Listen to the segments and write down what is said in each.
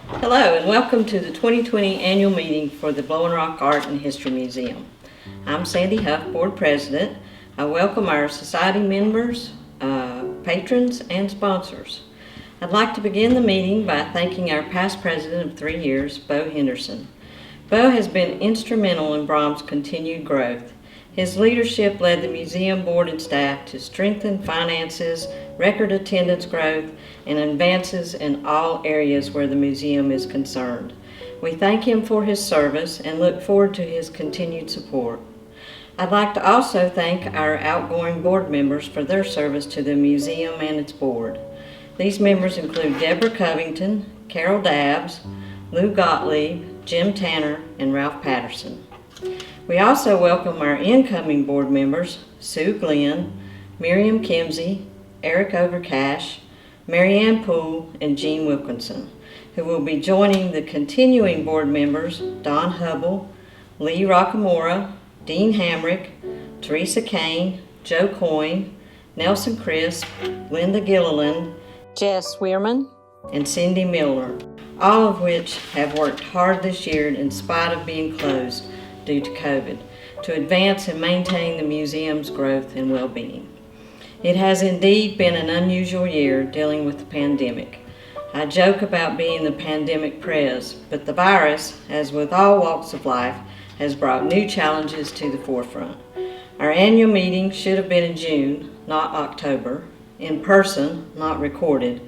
Hello and welcome to the 2020 annual meeting for the Blowing Rock Art and History Museum. I'm Sandy Huff, Board President. I welcome our society members, patrons, and sponsors. I'd like to begin the meeting by thanking our past president of 3 years, Bo Henderson. Bo has been instrumental in Brahm's continued growth. His leadership led the museum board and staff to strengthen finances, record attendance growth, and advances in all areas where the museum is concerned. We thank him for his service and look forward to his continued support. I'd like to also thank our outgoing board members for their service to the museum and its board. These members include Deborah Covington, Carol Dabbs, Lou Gottlieb, Jim Tanner, and Ralph Patterson. We also welcome our incoming board members, Sue Glenn, Miriam Kimsey, Eric Overcash, Marianne Poole, and Jean Wilkinson, who will be joining the continuing board members, Don Hubble, Lee Rockamora, Dean Hamrick, Teresa Kane, Joe Coyne, Nelson Crisp, Linda Gilliland, Jess Weirman, and Cindy Miller, all of which have worked hard this year in spite of being closed due to COVID, to advance and maintain the museum's growth and well-being. It has indeed been an unusual year dealing with the pandemic. I joke about being the pandemic prez, but the virus, as with all walks of life, has brought new challenges to the forefront. Our annual meeting should have been in June, not October, in person, not recorded.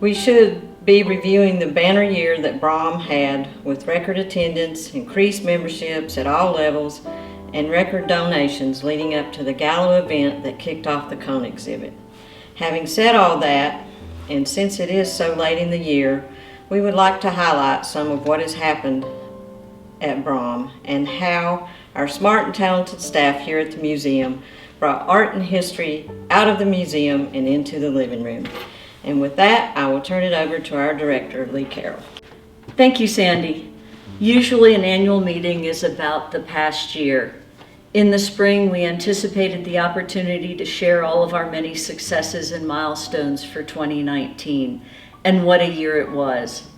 We should be reviewing the banner year that Brahm had, with record attendance, increased memberships at all levels, and record donations leading up to the gala event that kicked off the cone exhibit. Having said all that, and since it is so late in the year, we would like to highlight some of what has happened at Brahm and how our smart and talented staff here at the museum brought art and history out of the museum and into the living room. And with that, I will turn it over to our director, Lee Carroll. Thank you, Sandy. Usually an annual meeting is about the past year. In the spring, we anticipated the opportunity to share all of our many successes and milestones for 2019, and what a year it was.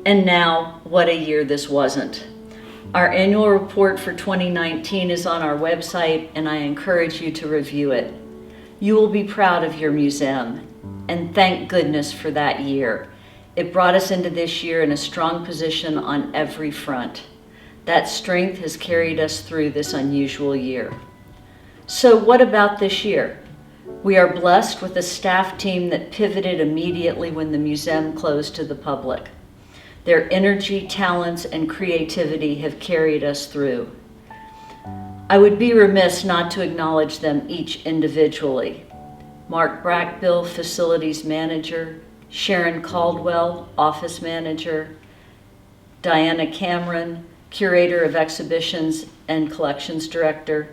And now, what a year this wasn't. Our annual report for 2019 is on our website, and I encourage you to review it. You will be proud of your museum, and thank goodness for that year. It brought us into this year in a strong position on every front. That strength has carried us through this unusual year. So what about this year? We are blessed with a staff team that pivoted immediately when the museum closed to the public. Their energy, talents, and creativity have carried us through. I would be remiss not to acknowledge them each individually. Mark Brackbill, Facilities Manager, Sharon Caldwell, Office Manager, Diana Cameron, Curator of Exhibitions and Collections Director,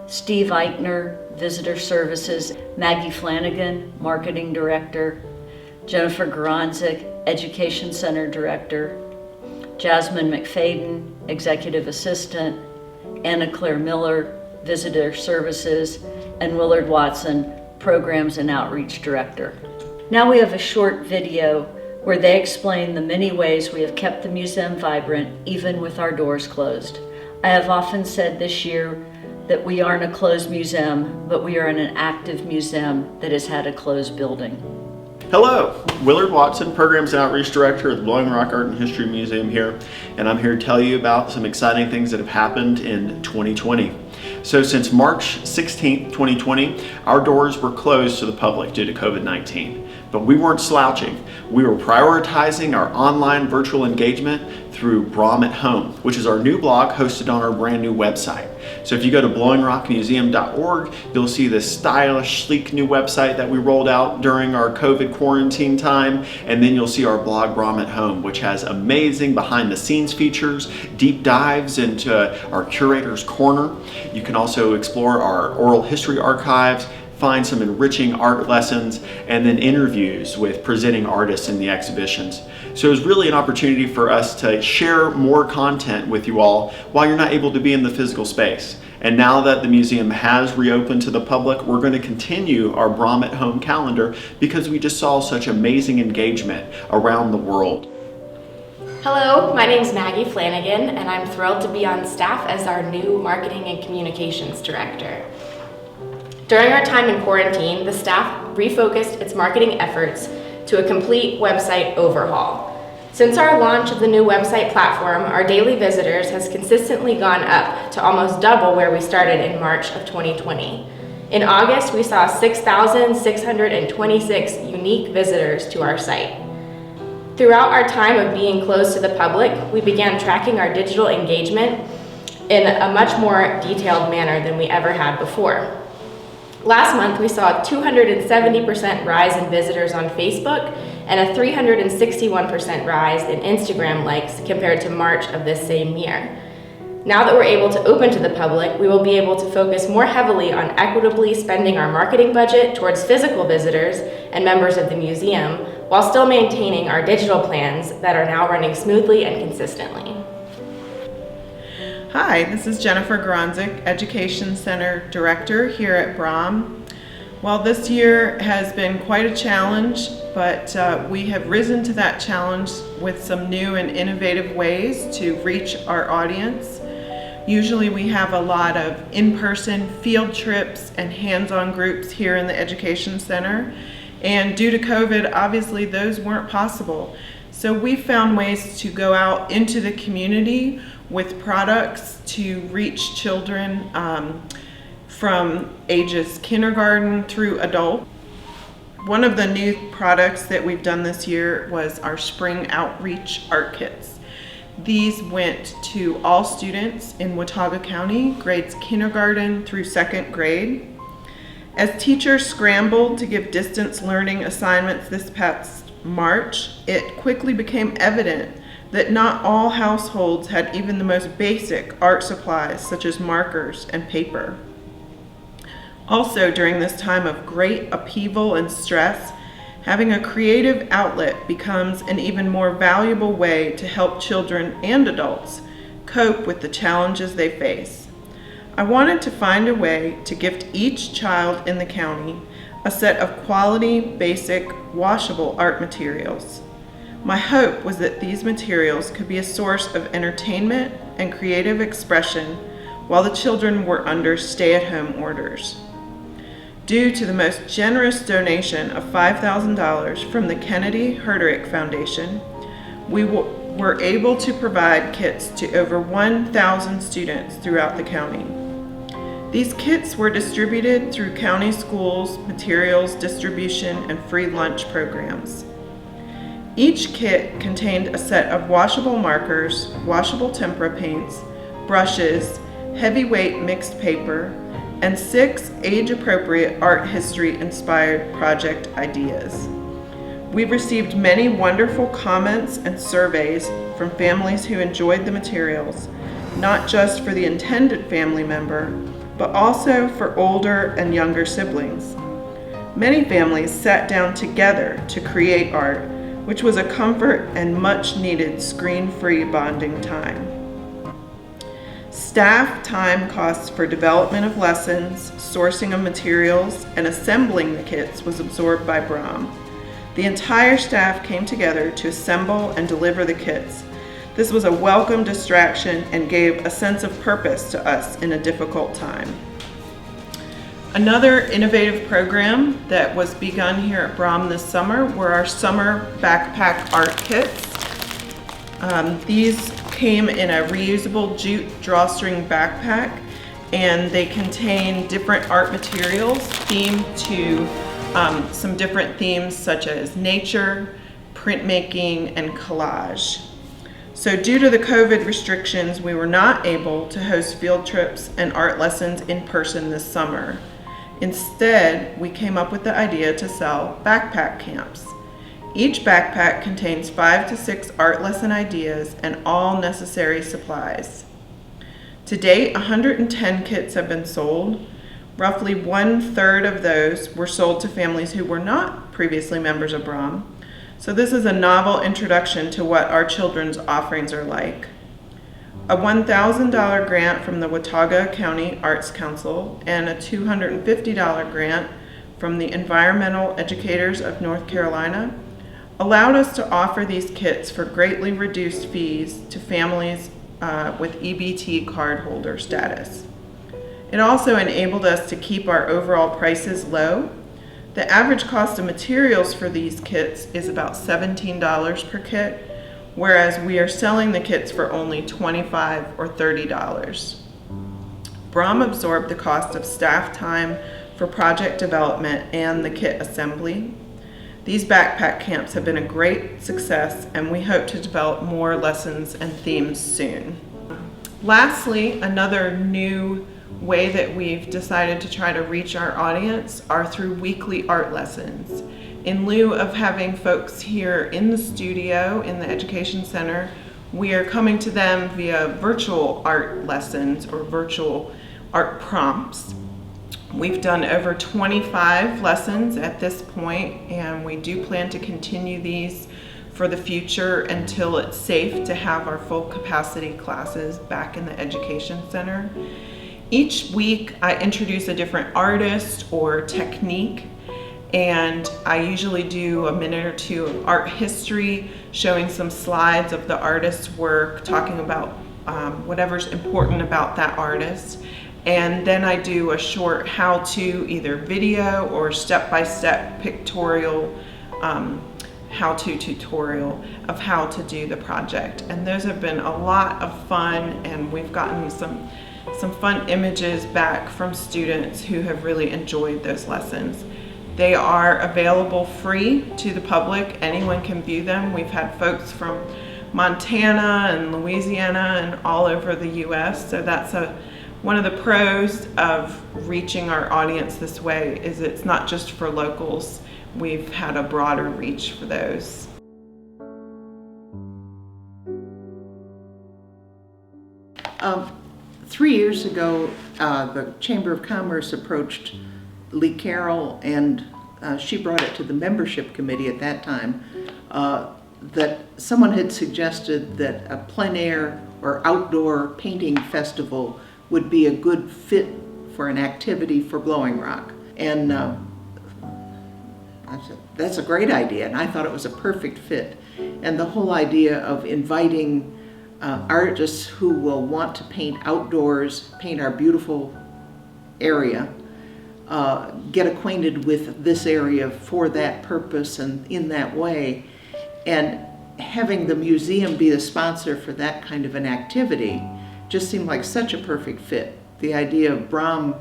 Steve Eichner, Visitor Services, Maggie Flanagan, Marketing Director, Jennifer Goranczyk, Education Center Director, Jasmine McFadden, Executive Assistant, Anna Claire Miller, Visitor Services, and Willard Watson, Programs and Outreach Director. Now we have a short video where they explain the many ways we have kept the museum vibrant even with our doors closed. I have often said this year that we aren't a closed museum, but we are in an active museum that has had a closed building. Hello, Willard Watson, Programs and Outreach Director at the Blowing Rock Art and History Museum here, and I'm here to tell you about some exciting things that have happened in 2020. So since March 16th, 2020, our doors were closed to the public due to COVID-19, but we weren't slouching. We were prioritizing our online virtual engagement through Brahm at Home, which is our new blog hosted on our brand new website. So if you go to blowingrockmuseum.org, you'll see this stylish, sleek new website that we rolled out during our COVID quarantine time, and then you'll see our blog Brahm at Home, which has amazing behind the scenes features, deep dives into our Curator's Corner. You can also explore our oral history archives, find some enriching art lessons, and then interviews with presenting artists in the exhibitions. So it's really an opportunity for us to share more content with you all while you're not able to be in the physical space. And now that the museum has reopened to the public, we're going to continue our Brahm at Home calendar because we just saw such amazing engagement around the world. Hello, my name is Maggie Flanagan, and I'm thrilled to be on staff as our new Marketing and Communications Director. During our time in quarantine, the staff refocused its marketing efforts to a complete website overhaul. Since our launch of the new website platform, our daily visitors has consistently gone up to almost double where we started in March of 2020. In August, we saw 6,626 unique visitors to our site. Throughout our time of being closed to the public, we began tracking our digital engagement in a much more detailed manner than we ever had before. Last month, we saw a 270% rise in visitors on Facebook and a 361% rise in Instagram likes compared to March of this same year. Now that we're able to open to the public, we will be able to focus more heavily on equitably spending our marketing budget towards physical visitors and members of the museum, while still maintaining our digital plans that are now running smoothly and consistently. Hi, this is Jennifer Gronzik, Education Center Director here at Brom. Well, this year has been quite a challenge, but we have risen to that challenge with some new and innovative ways to reach our audience. Usually we have a lot of in-person field trips and hands-on groups here in the Education Center, and due to COVID, obviously those weren't possible. So we found ways to go out into the community with products to reach children from ages kindergarten through adult. One of the new products that we've done this year was our spring outreach art kits. These went to all students in Watauga County, grades kindergarten through 2nd grade. As teachers scrambled to give distance learning assignments this past March, it quickly became evident that not all households had even the most basic art supplies such as markers and paper. Also, during this time of great upheaval and stress, having a creative outlet becomes an even more valuable way to help children and adults cope with the challenges they face. I wanted to find a way to gift each child in the county a set of quality, basic, washable art materials. My hope was that these materials could be a source of entertainment and creative expression while the children were under stay-at-home orders. Due to the most generous donation of $5,000 from the Kennedy Herderick Foundation, we were able to provide kits to over 1,000 students throughout the county. These kits were distributed through county schools, materials distribution, and free lunch programs. Each kit contained a set of washable markers, washable tempera paints, brushes, heavyweight mixed paper, and 6 age-appropriate art history-inspired project ideas. We received many wonderful comments and surveys from families who enjoyed the materials, not just for the intended family member, but also for older and younger siblings. Many families sat down together to create art, which was a comfort and much-needed screen-free bonding time. Staff time costs for development of lessons, sourcing of materials, and assembling the kits was absorbed by Brom. The entire staff came together to assemble and deliver the kits. This was a welcome distraction and gave a sense of purpose to us in a difficult time. Another innovative program that was begun here at Brom this summer were our summer backpack art kits. These came in a reusable jute drawstring backpack, and they contain different art materials themed to some different themes such as nature, printmaking, and collage. So due to the COVID restrictions, we were not able to host field trips and art lessons in person this summer. Instead, we came up with the idea to sell backpack camps. Each backpack contains 5 to 6 art lesson ideas and all necessary supplies. To date, 110 kits have been sold. Roughly 1/3 of those were sold to families who were not previously members of Brom. So this is a novel introduction to what our children's offerings are like. A $1,000 grant from the Watauga County Arts Council and a $250 grant from the Environmental Educators of North Carolina allowed us to offer these kits for greatly reduced fees to families with EBT cardholder status. It also enabled us to keep our overall prices low. The average cost of materials for these kits is about $17 per kit, whereas we are selling the kits for only $25 or $30. Brom absorbed the cost of staff time for project development and the kit assembly. These backpack camps have been a great success, and we hope to develop more lessons and themes soon. Lastly, another new way that we've decided to try to reach our audience are through weekly art lessons. In lieu of having folks here in the studio in the Education Center, we are coming to them via virtual art lessons or virtual art prompts. We've done over 25 lessons at this point, and we do plan to continue these for the future until it's safe to have our full capacity classes back in the Education Center. Each week I introduce a different artist or technique, and I usually do a minute or two of art history, showing some slides of the artist's work, talking about whatever's important about that artist. And then I do a short how-to, either video or step-by-step pictorial how-to tutorial of how to do the project. And those have been a lot of fun, and we've gotten some fun images back from students who have really enjoyed those lessons. They are available free to the public. Anyone can view them. We've had folks from Montana and Louisiana and all over the US. So that's one of the pros of reaching our audience this way, is it's not just for locals. We've had a broader reach for those. Um, 3 years ago, the Chamber of Commerce approached Lee Carroll, and she brought it to the membership committee at that time, that someone had suggested that a plein air or outdoor painting festival would be a good fit for an activity for Blowing Rock. And I said, that's a great idea, and I thought it was a perfect fit. And the whole idea of inviting artists who will want to paint outdoors, paint our beautiful area, get acquainted with this area for that purpose and in that way, and having the museum be the sponsor for that kind of an activity just seemed like such a perfect fit. The idea of Brom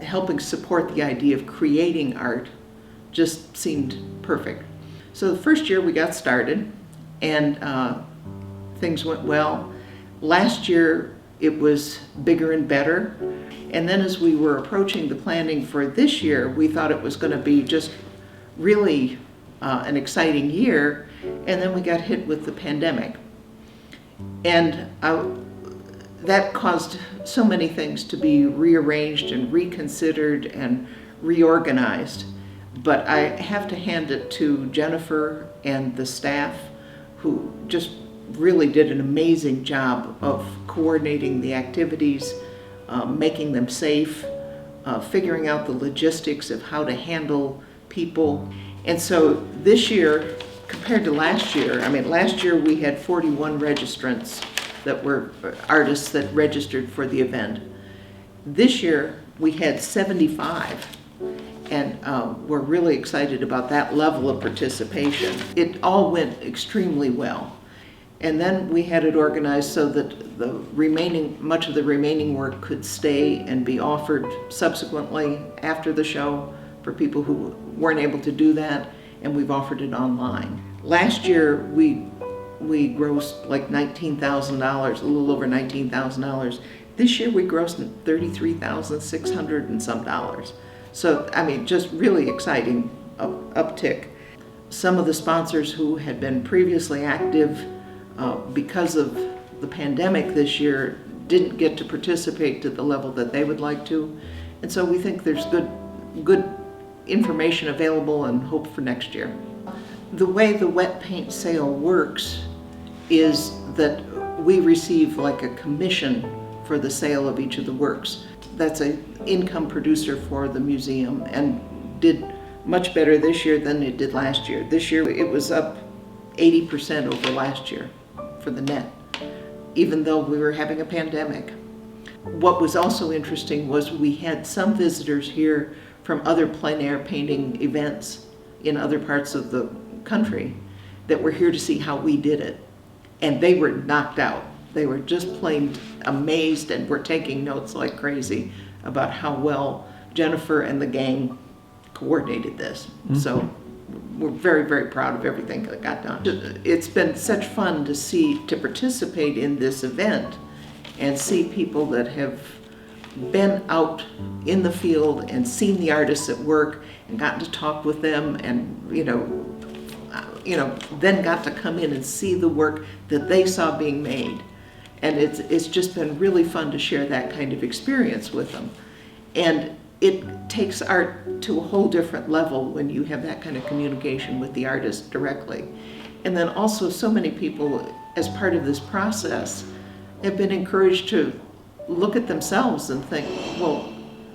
helping support the idea of creating art just seemed perfect. So the first year we got started, and things went well. Last year it was bigger and better, and then as we were approaching the planning for this year, we thought it was going to be just really an exciting year, and then we got hit with the pandemic. And that caused so many things to be rearranged and reconsidered and reorganized. But I have to hand it to Jennifer and the staff, who just really did an amazing job of coordinating the activities, making them safe, figuring out the logistics of how to handle people. And so this year, compared to last year, last year we had 41 registrants that were artists that registered for the event. This year we had 75. And we're really excited about that level of participation. It all went extremely well. And then we had it organized so that much of the remaining work could stay and be offered subsequently after the show for people who weren't able to do that, and we've offered it online. Last year we grossed like $19,000, a little over $19,000. This year we grossed $33,600 and some dollars. So, just really exciting uptick. Some of the sponsors who had been previously active because of the pandemic this year didn't get to participate to the level that they would like to. And so we think there's good information available and hope for next year. The way the wet paint sale works is that we receive like a commission for the sale of each of the works. That's an income producer for the museum, and did much better this year than it did last year. This year it was up 80% over last year for the net, even though we were having a pandemic. What was also interesting was we had some visitors here from other plein air painting events in other parts of the country that were here to see how we did it. And they were knocked out. They were just plain amazed and were taking notes like crazy about how well Jennifer and the gang coordinated this. So we're very, very proud of everything that got done. It's been such fun to participate in this event and see people that have been out in the field and seen the artists at work and gotten to talk with them, and then got to come in and see the work that they saw being made. And it's just been really fun to share that kind of experience with them. And it takes art to a whole different level when you have that kind of communication with the artist directly. And then also so many people, as part of this process, have been encouraged to look at themselves and think, well,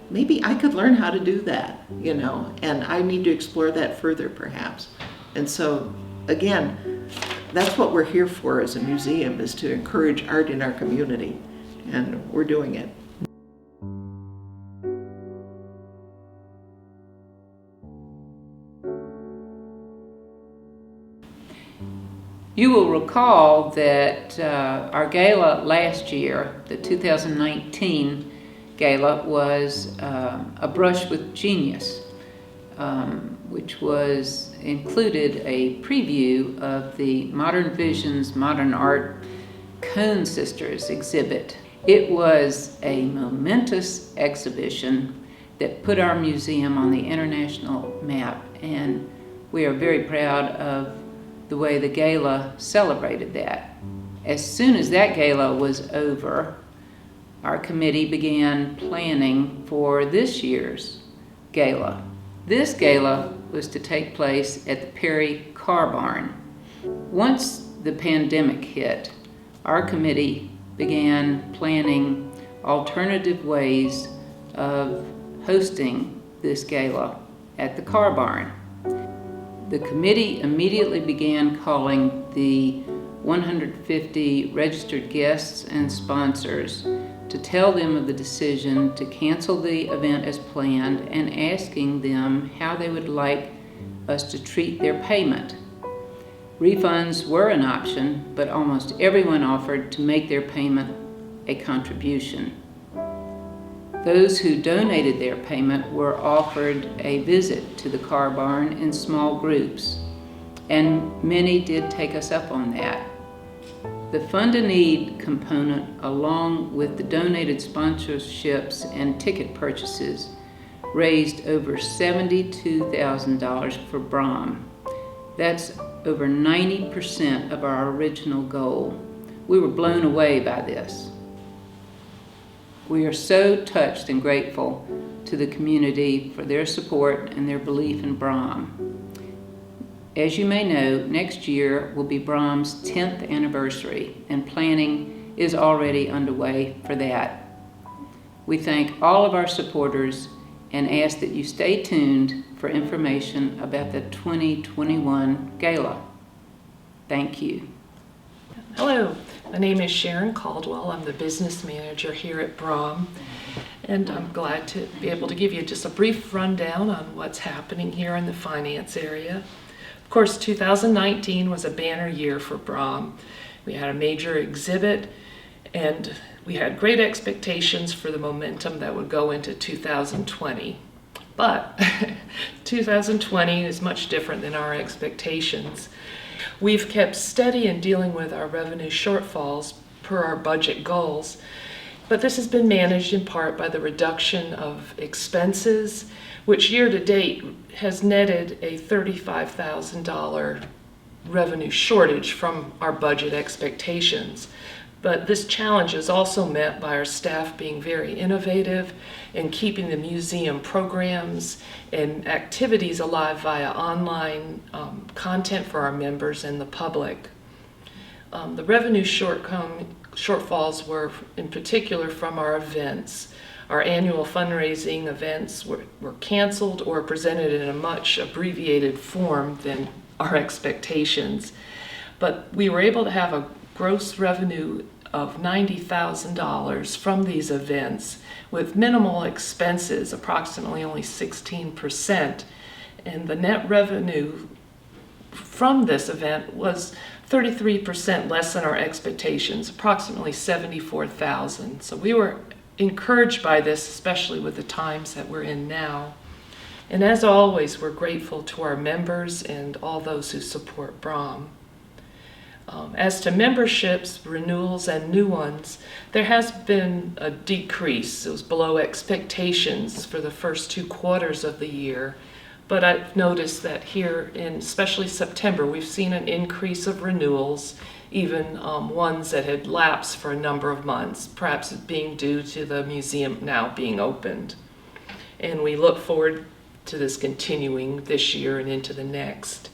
maybe I could learn how to do that, and I need to explore that further perhaps. And so, again, that's what we're here for as a museum, is to encourage art in our community, and we're doing it. You will recall that our gala last year, the 2019 gala, was a brush with genius, which included a preview of the Modern Visions Modern Art Cone Sisters exhibit. It was a momentous exhibition that put our museum on the international map, and we are very proud of the way the gala celebrated that. As soon as that gala was over, our committee began planning for this year's gala. This gala was to take place at the Perry Car Barn. Once the pandemic hit, our committee began planning alternative ways of hosting this gala at the car barn. The committee immediately began calling the 150 registered guests and sponsors to tell them of the decision to cancel the event as planned, and asking them how they would like us to treat their payment. Refunds were an option, but almost everyone offered to make their payment a contribution. Those who donated their payment were offered a visit to the car barn in small groups, and many did take us up on that. The Fund a Need component, along with the donated sponsorships and ticket purchases, raised over $72,000 for Brom. That's over 90% of our original goal. We were blown away by this. We are so touched and grateful to the community for their support and their belief in Brom. As you may know, next year will be Brom's 10th anniversary, and planning is already underway for that. We thank all of our supporters and ask that you stay tuned for information about the 2021 Gala. Thank you. Hello, my name is Sharon Caldwell. I'm the business manager here at Brom, and I'm glad to be able to give you just a brief rundown on what's happening here in the finance area. Of course, 2019 was a banner year for Brom. We had a major exhibit, and we had great expectations for the momentum that would go into 2020. But 2020 is much different than our expectations. We've kept steady in dealing with our revenue shortfalls per our budget goals, but this has been managed in part by the reduction of expenses, which year to date has netted a $35,000 revenue shortage from our budget expectations. But this challenge is also met by our staff being very innovative in keeping the museum programs and activities alive via online content for our members and the public. The revenue shortfalls were in particular from our events. Our annual fundraising events were canceled or presented in a much abbreviated form than our expectations. But we were able to have a gross revenue of $90,000 from these events with minimal expenses, approximately only 16%. And the net revenue from this event was 33% less than our expectations, approximately $74,000. So we were encouraged by this, especially with the times that we're in now. And as always, we're grateful to our members and all those who support BROM. As to memberships, renewals, and new ones, there has been a decrease. It was below expectations for the first 2 quarters of the year. But I've noticed that here in especially September, we've seen an increase of renewals, even ones that had lapsed for a number of months, perhaps being due to the museum now being opened. And we look forward to this continuing this year and into the next.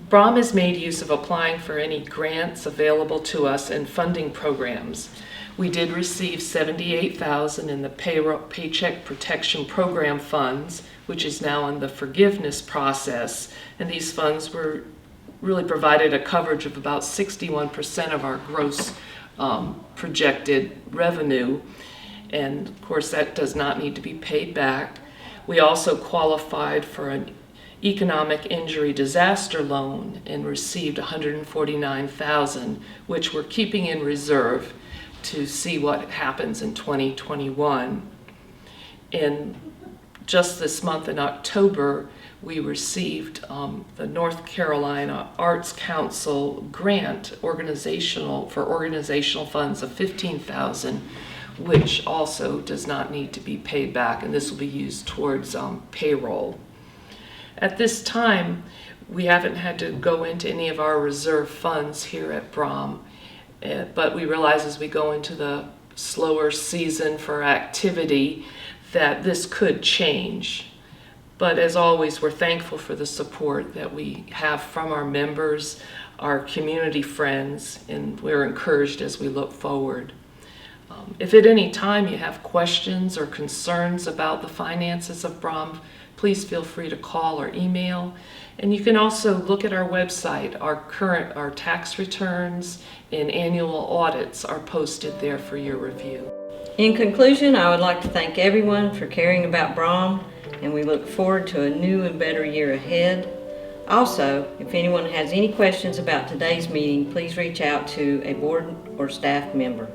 BROM has made use of applying for any grants available to us and funding programs. We did receive $78,000 in the Paycheck Protection Program funds, which is now in the forgiveness process. And these funds were really provided a coverage of about 61% of our gross projected revenue. And of course, that does not need to be paid back. We also qualified for an economic injury disaster loan and received $149,000, which we're keeping in reserve to see what happens in 2021. And just this month in October, we received the North Carolina Arts Council grant for organizational funds of $15,000, which also does not need to be paid back, and this will be used towards payroll. At this time, we haven't had to go into any of our reserve funds here at BROM, but we realize as we go into the slower season for activity that this could change. But as always, we're thankful for the support that we have from our members, our community friends, and we're encouraged as we look forward. If at any time you have questions or concerns about the finances of BROM, please feel free to call or email. And you can also look at our website. Our tax returns and annual audits are posted there for your review. In conclusion, I would like to thank everyone for caring about BROM, and we look forward to a new and better year ahead. Also, if anyone has any questions about today's meeting, please reach out to a board or staff member.